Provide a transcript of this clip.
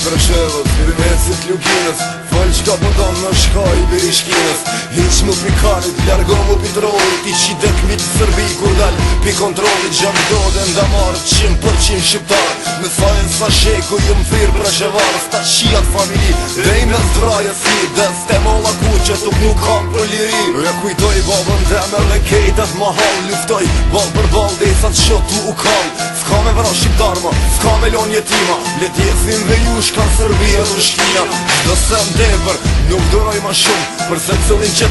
Brashevës, Mirëmesit Lukinës, falë qka pëndon në shkaj biri shkinës. Hiq mu pikarit, largo mu pitrolit, i qidet mit Sërbi kur dal pi kontrolit. Gjak do dhe ndamarët 100% shqiptar, me sajnë sa sheku jëm thirë Brashevarës. Ta qiat familji, dhej me zdraja si des, te molla ku që tuk nuk kam për liri. Ja kujtoj babën teme dhe kejtet ma hal, luftoj bal për bal dhe i sa të shotu u kall. Ska me vra shqiptar ma, ska me lon jetima, let jesin dhe ju shkan Sërbi edhe shkina. Qdo se mdevër, nuk duroj ma shumë, përse cëllin qëtë